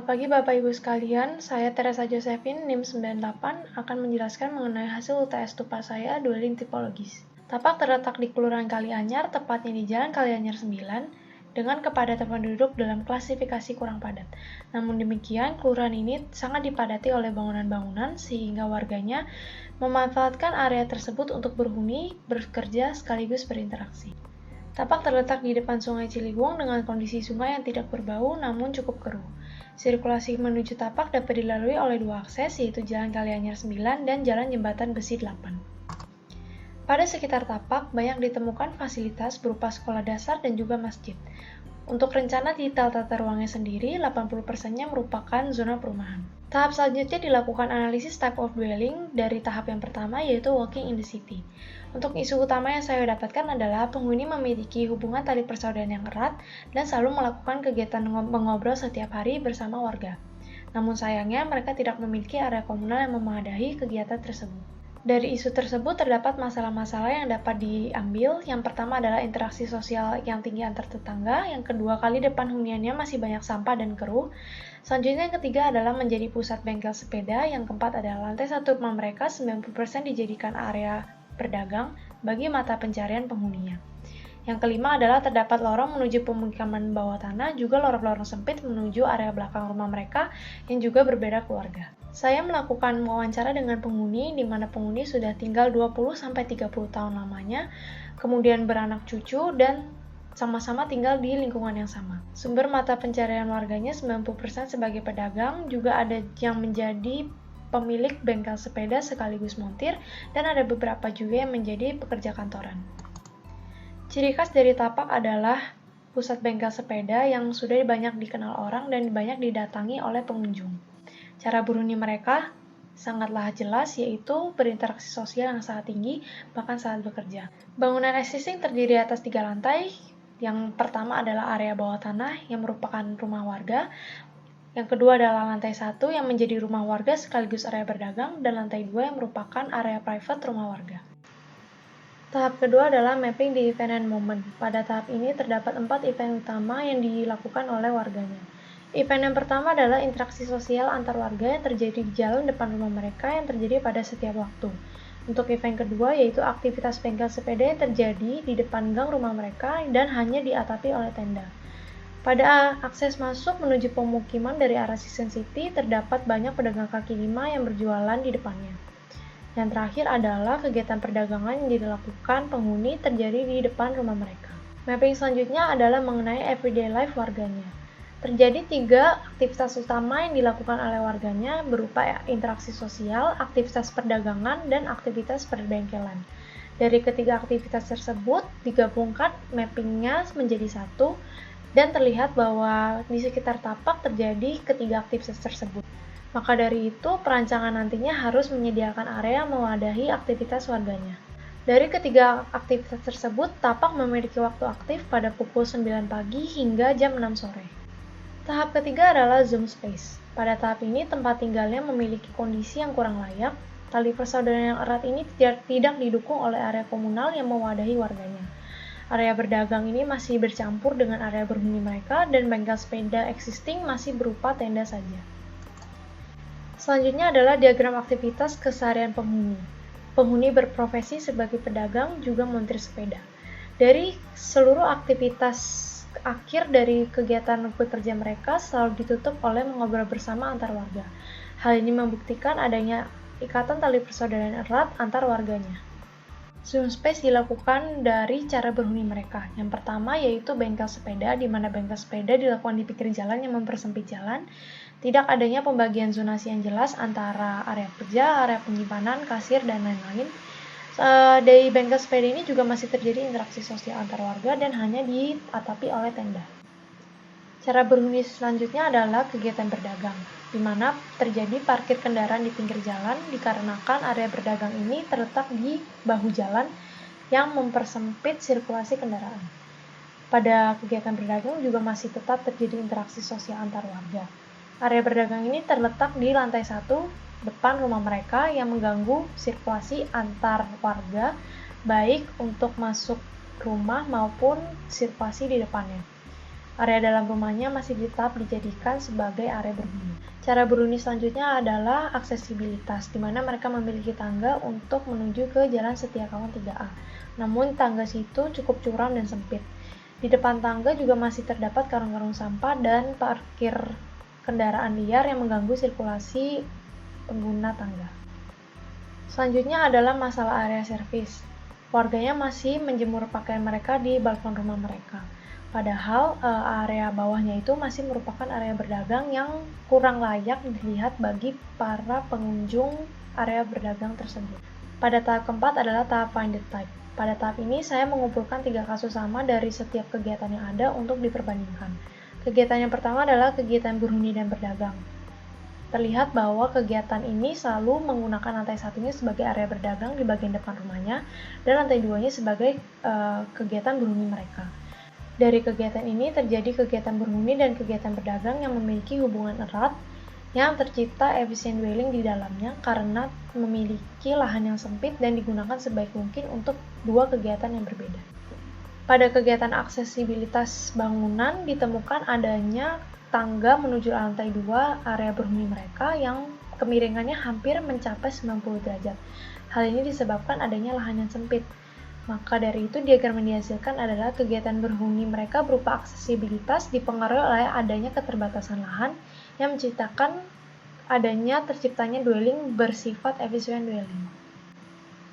pagi Bapak Ibu sekalian, saya Teresa Josephine, NIM 98, akan menjelaskan mengenai hasil UTS TUPA saya dueling tipologis. Tapak terletak di Kelurahan Kalianyar, tepatnya di Jalan Kalianyar 9, dengan kepadatan penduduk dalam klasifikasi kurang padat. Namun demikian, kelurahan ini sangat dipadati oleh bangunan-bangunan sehingga warganya memanfaatkan area tersebut untuk berhuni, bekerja, sekaligus berinteraksi. Tapak terletak di depan Sungai Ciliwung dengan kondisi sungai yang tidak berbau namun cukup keruh. Sirkulasi menuju Tapak dapat dilalui oleh dua akses, yaitu Jalan Kalianyar 9 dan Jalan Jembatan Besi 8. Pada sekitar Tapak, banyak ditemukan fasilitas berupa sekolah dasar dan juga masjid. Untuk rencana detail tata ruangnya sendiri, 80%-nya merupakan zona perumahan. Tahap selanjutnya dilakukan analisis type of dwelling dari tahap yang pertama, yaitu walking in the city. Untuk isu utama yang saya dapatkan adalah penghuni memiliki hubungan tali persaudaraan yang erat dan selalu melakukan kegiatan mengobrol setiap hari bersama warga. Namun sayangnya mereka tidak memiliki area komunal yang memadai kegiatan tersebut. Dari isu tersebut terdapat masalah-masalah yang dapat diambil. Yang pertama adalah interaksi sosial yang tinggi antar tetangga. Yang kedua, kali depan huniannya masih banyak sampah dan keruh. Selanjutnya yang ketiga adalah menjadi pusat bengkel sepeda. Yang keempat adalah lantai satu rumah mereka 90% dijadikan area berdagang bagi mata pencarian penghuninya. Yang kelima adalah terdapat lorong menuju pemukiman bawah tanah, juga lorong-lorong sempit menuju area belakang rumah mereka yang juga berbeda keluarga. Saya melakukan wawancara dengan penghuni, di mana penghuni sudah tinggal 20-30 tahun lamanya, kemudian beranak cucu, dan sama-sama tinggal di lingkungan yang sama. Sumber mata pencarian warganya 90% sebagai pedagang, juga ada yang menjadi pemilik bengkel sepeda sekaligus montir, dan ada beberapa juga yang menjadi pekerja kantoran. Ciri khas dari Tapak adalah pusat bengkel sepeda yang sudah banyak dikenal orang dan banyak didatangi oleh pengunjung. Cara berhuni mereka sangatlah jelas, yaitu berinteraksi sosial yang sangat tinggi, bahkan saat bekerja. Bangunan existing terdiri atas 3 lantai. Yang pertama adalah area bawah tanah yang merupakan rumah warga. Yang kedua adalah lantai 1 yang menjadi rumah warga sekaligus area berdagang, dan lantai 2 yang merupakan area private rumah warga. Tahap kedua adalah mapping di event and moment. Pada tahap ini terdapat 4 event utama yang dilakukan oleh warganya. Event yang pertama adalah interaksi sosial antar warga yang terjadi di jalan depan rumah mereka yang terjadi pada setiap waktu. Untuk event kedua yaitu aktivitas bengkel sepeda yang terjadi di depan gang rumah mereka dan hanya diatapi oleh tenda. Pada akses masuk menuju pemukiman dari arah Season City terdapat banyak pedagang kaki lima yang berjualan di depannya. Yang terakhir adalah kegiatan perdagangan yang dilakukan penghuni terjadi di depan rumah mereka. Mapping selanjutnya adalah mengenai everyday life warganya. Terjadi 3 aktivitas utama yang dilakukan oleh warganya berupa interaksi sosial, aktivitas perdagangan, dan aktivitas perbengkelan. Dari ketiga aktivitas tersebut digabungkan mappingnya menjadi satu dan terlihat bahwa di sekitar Tapak terjadi ketiga aktivitas tersebut. Maka dari itu perancangan nantinya harus menyediakan area mewadahi aktivitas warganya. Dari ketiga aktivitas tersebut, Tapak memiliki waktu aktif pada pukul 9 pagi hingga jam 6 sore. Tahap ketiga adalah Zoom Space. Pada tahap ini, tempat tinggalnya memiliki kondisi yang kurang layak. Tali persaudaraan yang erat ini tidak didukung oleh area komunal yang mewadahi warganya. Area berdagang ini masih bercampur dengan area berhuni mereka, dan bengkel sepeda existing masih berupa tenda saja. Selanjutnya adalah diagram aktivitas keseharian penghuni. Penghuni berprofesi sebagai pedagang juga montir sepeda. Dari seluruh aktivitas akhir dari kegiatan bekerja mereka selalu ditutup oleh mengobrol bersama antar warga. Hal ini membuktikan adanya ikatan tali persaudaraan erat antar warganya. Zoom space dilakukan dari cara berhuni mereka. Yang pertama yaitu bengkel sepeda, di mana bengkel sepeda dilakukan di pinggir jalan yang mempersempit jalan. Tidak adanya pembagian zonasi yang jelas antara area kerja, area penyimpanan, kasir, dan lain-lain. Dari bengkel sepeda ini juga masih terjadi interaksi sosial antar warga dan hanya diatapi oleh tenda. Cara berhuni selanjutnya adalah kegiatan berdagang, di mana terjadi parkir kendaraan di pinggir jalan dikarenakan area berdagang ini terletak di bahu jalan yang mempersempit sirkulasi kendaraan. Pada kegiatan berdagang juga masih tetap terjadi interaksi sosial antar warga. Area berdagang ini terletak di lantai 1 depan rumah mereka yang mengganggu sirkulasi antar warga, baik untuk masuk rumah maupun sirkulasi di depannya. area dalam rumahnya masih tetap dijadikan sebagai area berhuni. Cara berhuni selanjutnya adalah aksesibilitas, di mana mereka memiliki tangga untuk menuju ke Jalan Setiakawan 3A. Namun tangga situ cukup curam dan sempit. Di depan tangga juga masih terdapat karung-karung sampah dan parkir kendaraan liar yang mengganggu sirkulasi pengguna tangga. Selanjutnya adalah masalah area servis. Warganya masih menjemur pakaian mereka di balkon rumah mereka. Padahal area bawahnya itu masih merupakan area berdagang yang kurang layak dilihat bagi para pengunjung area berdagang tersebut. Pada tahap keempat adalah tahap find the type. Pada tahap ini saya mengumpulkan 3 kasus sama dari setiap kegiatan yang ada untuk diperbandingkan. Kegiatan yang pertama adalah kegiatan berhuni dan berdagang. Terlihat bahwa kegiatan ini selalu menggunakan lantai satunya sebagai area berdagang di bagian depan rumahnya dan lantai duanya sebagai kegiatan berhuni mereka. Dari kegiatan ini terjadi kegiatan berhuni dan kegiatan berdagang yang memiliki hubungan erat yang tercipta efisien dwelling di dalamnya karena memiliki lahan yang sempit dan digunakan sebaik mungkin untuk 2 kegiatan yang berbeda. Pada kegiatan aksesibilitas bangunan ditemukan adanya tangga menuju lantai 2 area berhuni mereka yang kemiringannya hampir mencapai 90 derajat. Hal ini disebabkan adanya lahan yang sempit. Maka dari itu diagram yang dihasilkan adalah kegiatan berhuni mereka berupa aksesibilitas dipengaruhi oleh adanya keterbatasan lahan yang menciptakan adanya terciptanya dwelling bersifat efisien dwelling.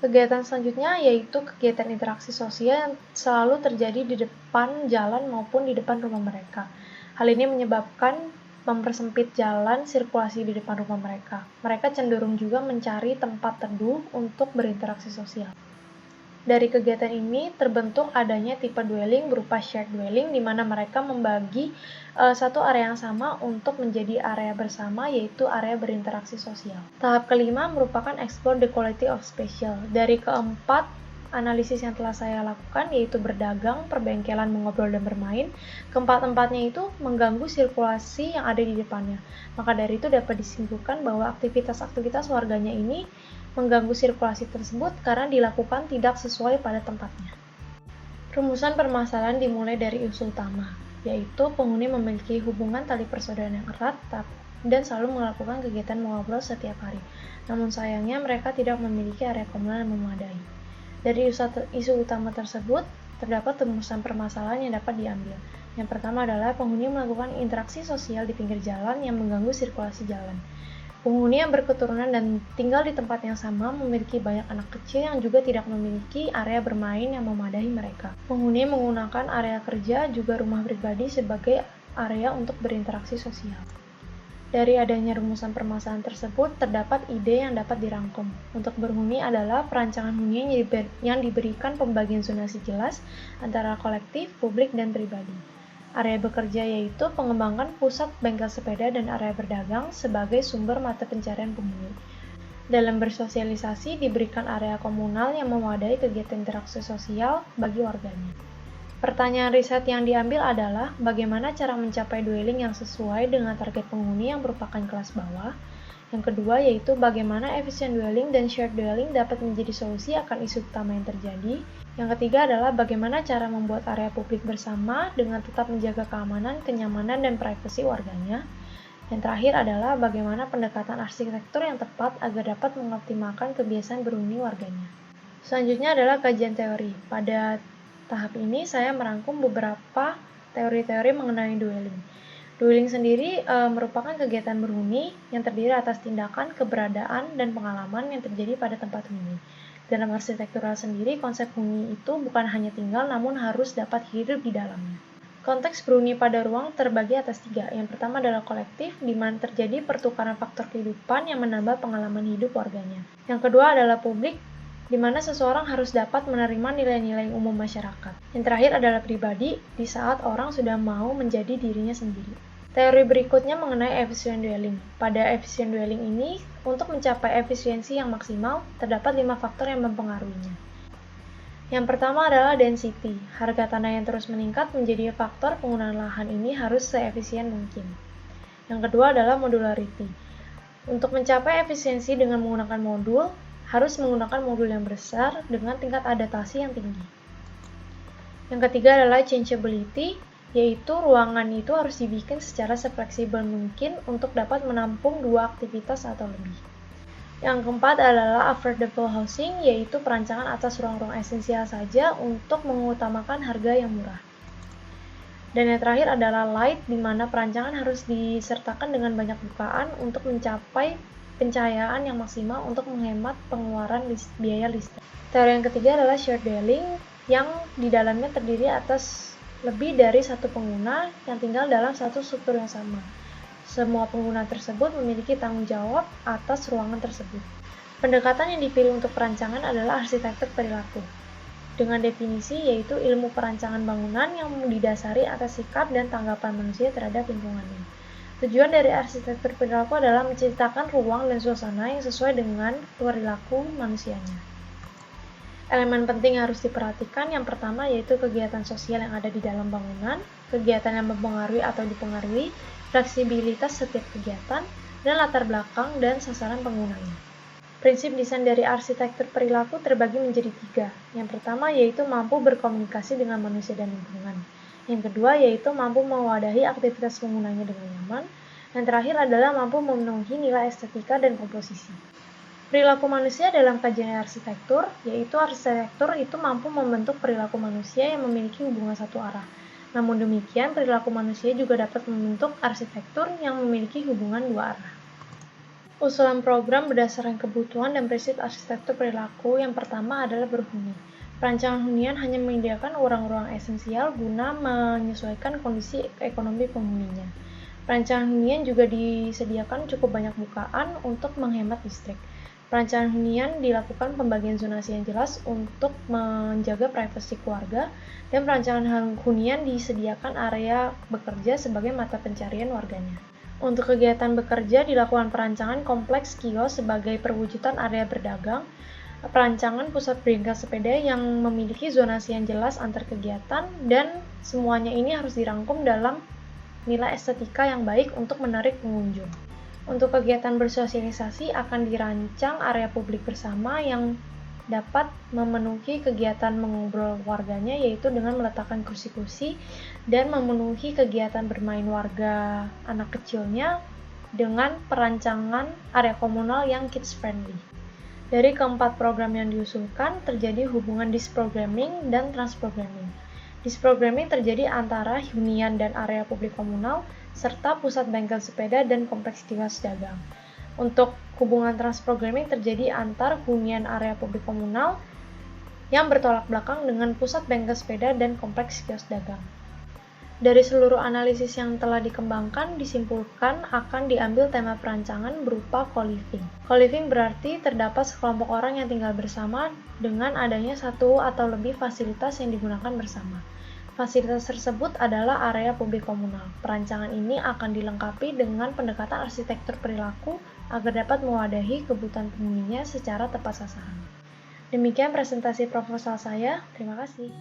Kegiatan selanjutnya yaitu kegiatan interaksi sosial yang selalu terjadi di depan jalan maupun di depan rumah mereka. Hal ini menyebabkan mempersempit jalan sirkulasi di depan rumah mereka. Mereka cenderung juga mencari tempat teduh untuk berinteraksi sosial. Dari kegiatan ini terbentuk adanya tipe dwelling berupa shared dwelling di mana mereka membagi satu area yang sama untuk menjadi area bersama yaitu area berinteraksi sosial. Tahap kelima merupakan explore the quality of spatial. Dari keempat analisis yang telah saya lakukan yaitu berdagang, perbengkelan, mengobrol, dan bermain, keempat-empatnya itu mengganggu sirkulasi yang ada di depannya. Maka dari itu dapat disimpulkan bahwa aktivitas-aktivitas warganya ini mengganggu sirkulasi tersebut karena dilakukan tidak sesuai pada tempatnya. Rumusan permasalahan dimulai dari usul utama, yaitu penghuni memiliki hubungan tali persaudaraan yang erat dan selalu melakukan kegiatan mengobrol setiap hari. Namun sayangnya mereka tidak memiliki area komunal yang memadai. Dari isu utama tersebut, terdapat rumusan permasalahan yang dapat diambil. Yang pertama adalah penghuni melakukan interaksi sosial di pinggir jalan yang mengganggu sirkulasi jalan. Penghuni yang berketurunan dan tinggal di tempat yang sama memiliki banyak anak kecil yang juga tidak memiliki area bermain yang memadai mereka. Penghuni menggunakan area kerja juga rumah pribadi sebagai area untuk berinteraksi sosial. Dari adanya rumusan permasalahan tersebut, terdapat ide yang dapat dirangkum. Untuk berhuni adalah perancangan huni yang diberikan pembagian zonasi jelas antara kolektif, publik, dan pribadi. Area bekerja yaitu pengembangan pusat bengkel sepeda dan area berdagang sebagai sumber mata pencarian penghuni. Dalam bersosialisasi diberikan area komunal yang memadai kegiatan interaksi sosial bagi warganya. Pertanyaan riset yang diambil adalah bagaimana cara mencapai dwelling yang sesuai dengan target penghuni yang merupakan kelas bawah. Yang kedua yaitu bagaimana efisien dwelling dan shared dwelling dapat menjadi solusi akan isu utama yang terjadi. Yang ketiga adalah bagaimana cara membuat area publik bersama dengan tetap menjaga keamanan, kenyamanan, dan privasi warganya. Yang terakhir adalah bagaimana pendekatan arsitektur yang tepat agar dapat mengoptimalkan kebiasaan berhuni warganya. Selanjutnya adalah kajian teori. Pada tahap ini saya merangkum beberapa teori-teori mengenai dwelling. Dwelling sendiri merupakan kegiatan berhuni yang terdiri atas tindakan, keberadaan, dan pengalaman yang terjadi pada tempat huni. Dalam arsitektural sendiri, konsep huni itu bukan hanya tinggal namun harus dapat hidup di dalamnya. Konteks berhuni pada ruang terbagi atas 3. Yang pertama adalah kolektif, di mana terjadi pertukaran faktor kehidupan yang menambah pengalaman hidup warganya. Yang kedua adalah publik, di mana seseorang harus dapat menerima nilai-nilai umum masyarakat. Yang terakhir adalah pribadi, di saat orang sudah mau menjadi dirinya sendiri. Teori berikutnya mengenai efisien dwelling. Pada efisien dwelling ini, untuk mencapai efisiensi yang maksimal, terdapat 5 faktor yang mempengaruhinya. Yang pertama adalah density. Harga tanah yang terus meningkat menjadi faktor penggunaan lahan ini harus seefisien mungkin. Yang kedua adalah modularity. Untuk mencapai efisiensi dengan menggunakan modul, harus menggunakan modul yang besar dengan tingkat adaptasi yang tinggi. Yang ketiga adalah changeability, yaitu ruangan itu harus dibikin secara sefleksibel mungkin untuk dapat menampung 2 aktivitas atau lebih. Yang keempat adalah affordable housing, yaitu perancangan atas ruang-ruang esensial saja untuk mengutamakan harga yang murah. Dan yang terakhir adalah light, di mana perancangan harus disertakan dengan banyak bukaan untuk mencapai pencahayaan yang maksimal untuk menghemat pengeluaran biaya listrik. Teori yang ketiga adalah shared dwelling, yang di dalamnya terdiri atas lebih dari satu pengguna yang tinggal dalam satu struktur yang sama. Semua pengguna tersebut memiliki tanggung jawab atas ruangan tersebut. Pendekatan yang dipilih untuk perancangan adalah arsitektur perilaku, dengan definisi yaitu ilmu perancangan bangunan yang didasari atas sikap dan tanggapan manusia terhadap lingkungannya. Tujuan dari arsitektur perilaku adalah menciptakan ruang dan suasana yang sesuai dengan perilaku manusianya. Elemen penting yang harus diperhatikan yang pertama yaitu kegiatan sosial yang ada di dalam bangunan, kegiatan yang mempengaruhi atau dipengaruhi, fleksibilitas setiap kegiatan, dan latar belakang dan sasaran penggunanya. Prinsip desain dari arsitektur perilaku terbagi menjadi 3. Yang pertama yaitu mampu berkomunikasi dengan manusia dan lingkungan. Yang kedua yaitu mampu mewadahi aktivitas penggunanya dengan nyaman. Yang terakhir adalah mampu memenuhi nilai estetika dan komposisi. Perilaku manusia dalam kajian arsitektur, yaitu arsitektur itu mampu membentuk perilaku manusia yang memiliki hubungan satu arah. Namun demikian, perilaku manusia juga dapat membentuk arsitektur yang memiliki hubungan dua arah. Usulan program berdasarkan kebutuhan dan prinsip arsitektur perilaku yang pertama adalah berhuni. Perancangan hunian hanya menyediakan ruang-ruang esensial guna menyesuaikan kondisi ekonomi penghuninya. Perancangan hunian juga disediakan cukup banyak bukaan untuk menghemat listrik. Perancangan hunian dilakukan pembagian zonasi yang jelas untuk menjaga privasi keluarga, dan perancangan hunian disediakan area bekerja sebagai mata pencarian warganya. Untuk kegiatan bekerja dilakukan perancangan kompleks kios sebagai perwujudan area berdagang, perancangan pusat bengkel sepeda yang memiliki zonasi yang jelas antar kegiatan, dan semuanya ini harus dirangkum dalam nilai estetika yang baik untuk menarik pengunjung. Untuk kegiatan bersosialisasi akan dirancang area publik bersama yang dapat memenuhi kegiatan mengobrol warganya, yaitu dengan meletakkan kursi-kursi dan memenuhi kegiatan bermain warga anak kecilnya dengan perancangan area komunal yang kids friendly. Dari keempat program yang diusulkan, terjadi hubungan disprogramming dan transprogramming. Disprogramming terjadi antara hunian dan area publik komunal, serta pusat bengkel sepeda dan kompleks kios dagang. Untuk hubungan transprogramming terjadi antar hunian area publik komunal yang bertolak belakang dengan pusat bengkel sepeda dan kompleks kios dagang. Dari seluruh analisis yang telah dikembangkan, disimpulkan akan diambil tema perancangan berupa co-living. Co-living berarti terdapat sekelompok orang yang tinggal bersama dengan adanya satu atau lebih fasilitas yang digunakan bersama. Fasilitas tersebut adalah area publik komunal. Perancangan ini akan dilengkapi dengan pendekatan arsitektur perilaku agar dapat mewadahi kebutuhan penghuninya secara tepat sasaran. Demikian presentasi proposal saya. Terima kasih.